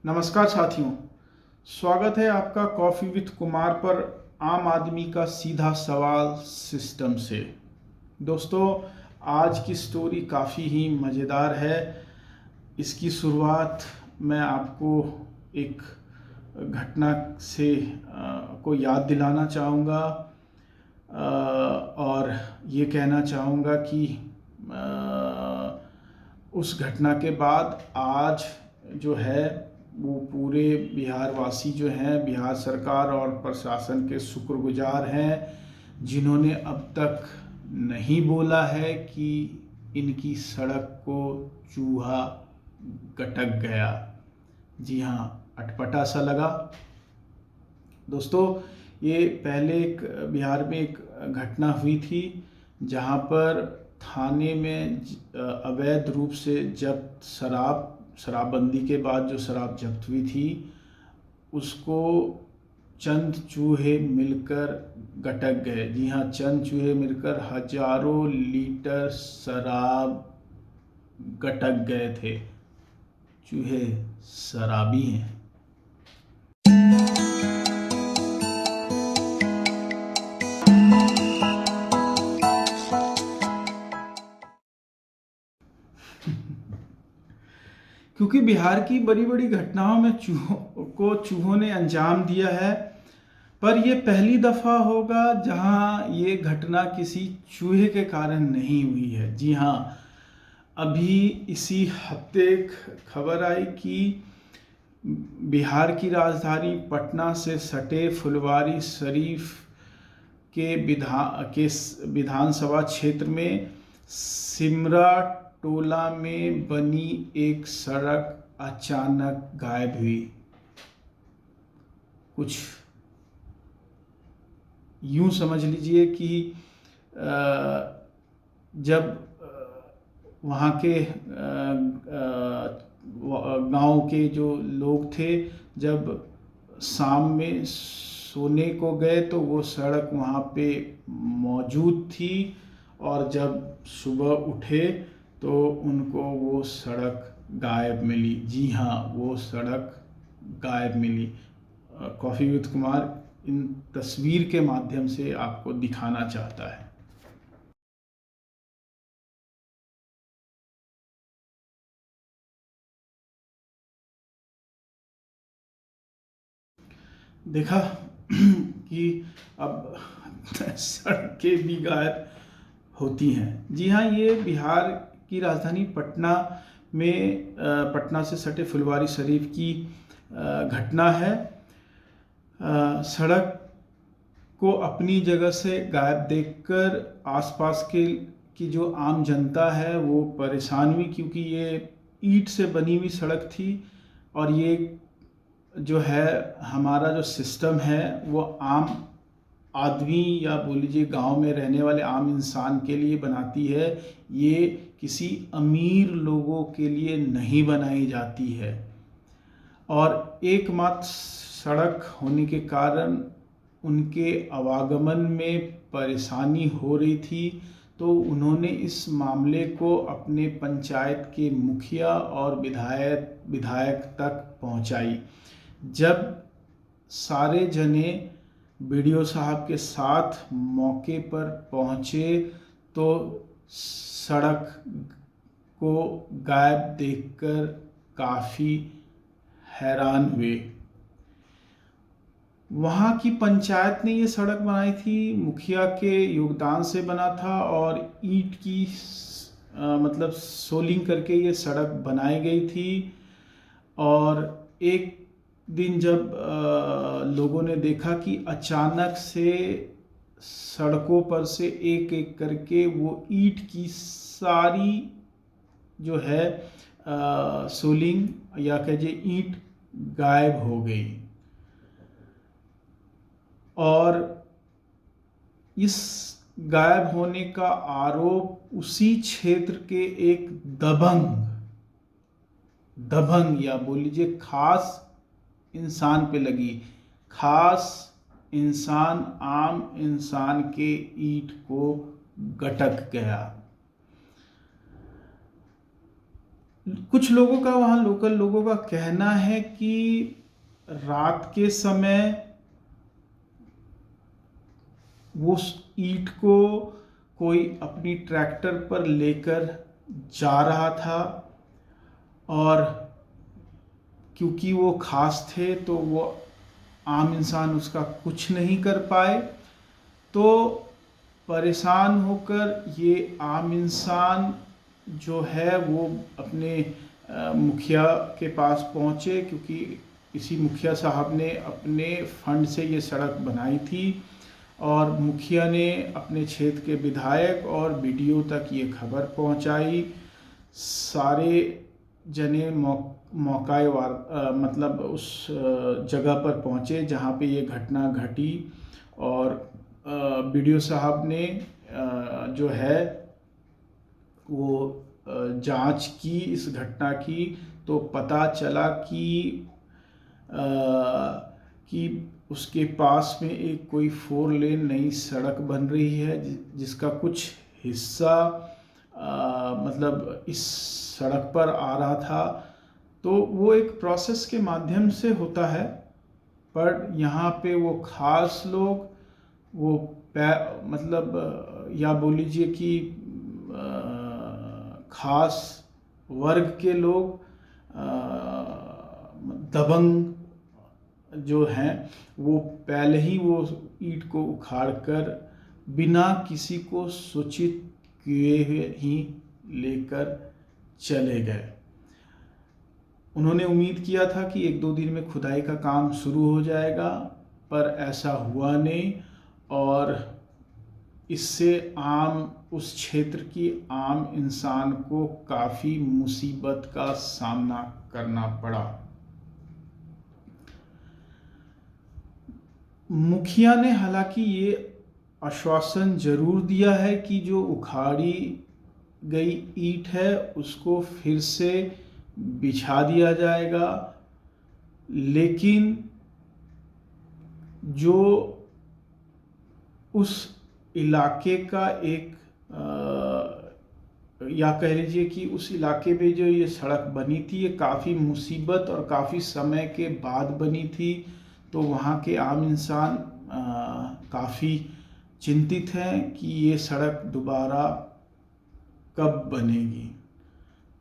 नमस्कार साथियों, स्वागत है आपका कॉफ़ी विद कुमार पर आम आदमी का सीधा सवाल सिस्टम से। दोस्तों, आज की स्टोरी काफ़ी ही मज़ेदार है। इसकी शुरुआत मैं आपको एक घटना से को याद दिलाना चाहूँगा और ये कहना चाहूँगा कि उस घटना के बाद आज जो है वो पूरे बिहार वासी जो हैं, बिहार सरकार और प्रशासन के शुक्रगुजार हैं जिन्होंने अब तक नहीं बोला है कि इनकी सड़क को चूहा गटक गया। जी हाँ, अटपटा सा लगा। दोस्तों, ये पहले एक बिहार में एक घटना हुई थी जहाँ पर थाने में अवैध रूप से जब्त शराबबंदी के बाद जो शराब जब्त हुई थी उसको चंद चूहे मिलकर गटक गए। जी हाँ, चंद चूहे मिलकर हजारों लीटर शराब गटक गए थे। चूहे शराबी हैं। क्योंकि बिहार की बड़ी बड़ी घटनाओं में चूहों ने अंजाम दिया है, पर यह पहली दफ़ा होगा जहां ये घटना किसी चूहे के कारण नहीं हुई है। जी हाँ, अभी इसी हफ्ते खबर आई कि बिहार की राजधानी पटना से सटे फुलवारी शरीफ के विधानसभा क्षेत्र में सिमरा टोला में बनी एक सड़क अचानक गायब हुई। कुछ यूं समझ लीजिए कि जब वहाँ के गांव के जो लोग थे, जब शाम में सोने को गए तो वो सड़क वहाँ पे मौजूद थी, और जब सुबह उठे तो उनको वो सड़क गायब मिली। जी हाँ, वो सड़क गायब मिली। कॉफ़ी विद कुमार इन तस्वीर के माध्यम से आपको दिखाना चाहता है। देखा कि अब सड़कें भी गायब होती हैं। जी हाँ, ये बिहार की राजधानी पटना में पटना से सटे फुलवारी शरीफ की घटना है। सड़क को अपनी जगह से गायब देखकर आसपास की जो आम जनता है वो परेशान हुई, क्योंकि ये ईंट से बनी हुई सड़क थी और ये जो है हमारा जो सिस्टम है वो आम आदमी या बोल लीजिए गाँव में रहने वाले आम इंसान के लिए बनाती है। ये किसी अमीर लोगों के लिए नहीं बनाई जाती है, और एकमात्र सड़क होने के कारण उनके आवागमन में परेशानी हो रही थी। तो उन्होंने इस मामले को अपने पंचायत के मुखिया और विधायक तक पहुंचाई। जब सारे जने बीडीओ साहब के साथ मौके पर पहुंचे तो सड़क को गायब देखकर काफ़ी हैरान हुए। वहाँ की पंचायत ने ये सड़क बनाई थी, मुखिया के योगदान से बना था, और ईंट की मतलब सोलिंग करके ये सड़क बनाई गई थी। और एक दिन जब लोगों ने देखा कि अचानक से सड़कों पर से एक एक करके वो ईंट की सारी जो है सोलिंग या कहिए ईंट गायब हो गई। और इस गायब होने का आरोप उसी क्षेत्र के एक दबंग या बोल लीजिए खास इंसान पे लगी। खास इंसान आम इंसान के ईंट को गटक गया। कुछ लोगों का, वहाँ लोकल लोगों का कहना है कि रात के समय वो ईंट को कोई अपनी ट्रैक्टर पर लेकर जा रहा था, और क्योंकि वो खास थे तो वो आम इंसान उसका कुछ नहीं कर पाए। तो परेशान होकर ये आम इंसान जो है वो अपने मुखिया के पास पहुँचे, क्योंकि इसी मुखिया साहब ने अपने फंड से ये सड़क बनाई थी, और मुखिया ने अपने क्षेत्र के विधायक और बीडीओ तक ये खबर पहुंचाई। सारे जने मौकाए वार मतलब उस जगह पर पहुंचे जहां पे ये घटना घटी, और बीडीओ साहब ने जो है वो जांच की इस घटना की। तो पता चला कि उसके पास में एक कोई 4 लेन नई सड़क बन रही है, जिसका कुछ हिस्सा मतलब इस सड़क पर आ रहा था। तो वो एक प्रोसेस के माध्यम से होता है, पर यहाँ पे वो खास लोग, वो मतलब या बोल लीजिए कि खास वर्ग के लोग, दबंग जो हैं, वो पहले ही वो ईंट को उखाड़कर बिना किसी को सूचित किए हुए ही लेकर चले गए। उन्होंने उम्मीद किया था कि 1-2 दिन में खुदाई का काम शुरू हो जाएगा, पर ऐसा हुआ नहीं, और इससे उस क्षेत्र की आम इंसान को काफ़ी मुसीबत का सामना करना पड़ा। मुखिया ने हालांकि ये आश्वासन जरूर दिया है कि जो उखाड़ी गई ईंट है उसको फिर से बिछा दिया जाएगा, लेकिन जो उस इलाके का एक या कह लीजिए कि उस इलाके में जो ये सड़क बनी थी, ये काफ़ी मुसीबत और काफ़ी समय के बाद बनी थी। तो वहाँ के आम इंसान काफ़ी चिंतित हैं कि ये सड़क दोबारा कब बनेगी।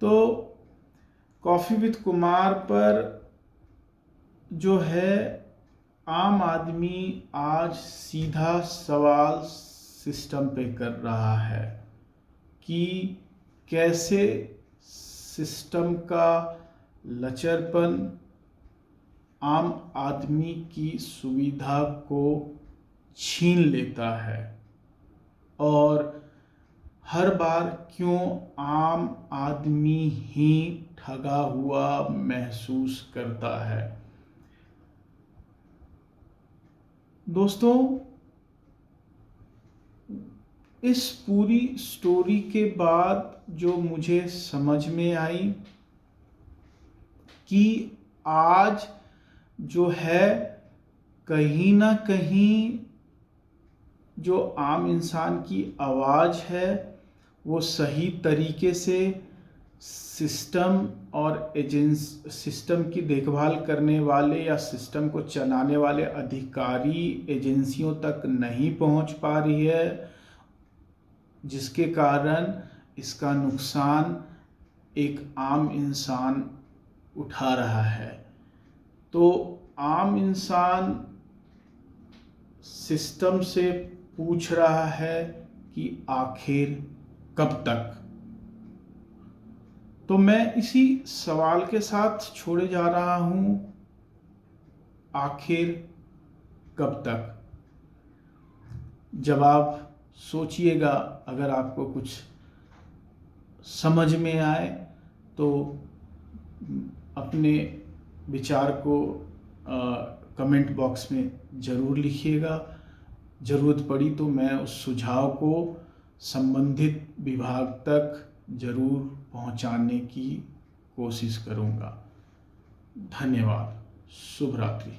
तो कॉफ़ी विद कुमार पर जो है आम आदमी आज सीधा सवाल सिस्टम पे कर रहा है कि कैसे सिस्टम का लचरपन आम आदमी की सुविधा को छीन लेता है, और हर बार क्यों आम आदमी ही ठगा हुआ महसूस करता है। दोस्तों, इस पूरी स्टोरी के बाद जो मुझे समझ में आई कि आज जो है कहीं ना कहीं जो आम इंसान की आवाज़ है वो सही तरीके से सिस्टम और सिस्टम की देखभाल करने वाले या सिस्टम को चलाने वाले अधिकारी एजेंसियों तक नहीं पहुंच पा रही है, जिसके कारण इसका नुकसान एक आम इंसान उठा रहा है। तो आम इंसान सिस्टम से पूछ रहा है कि आखिर कब तक। तो मैं इसी सवाल के साथ छोड़े जा रहा हूं, आखिर कब तक। जवाब सोचिएगा, अगर आपको कुछ समझ में आए तो अपने विचार को कमेंट बॉक्स में ज़रूर लिखिएगा। ज़रूरत पड़ी तो मैं उस सुझाव को संबंधित विभाग तक ज़रूर पहुंचाने की कोशिश करूंगा। धन्यवाद। शुभ रात्रि।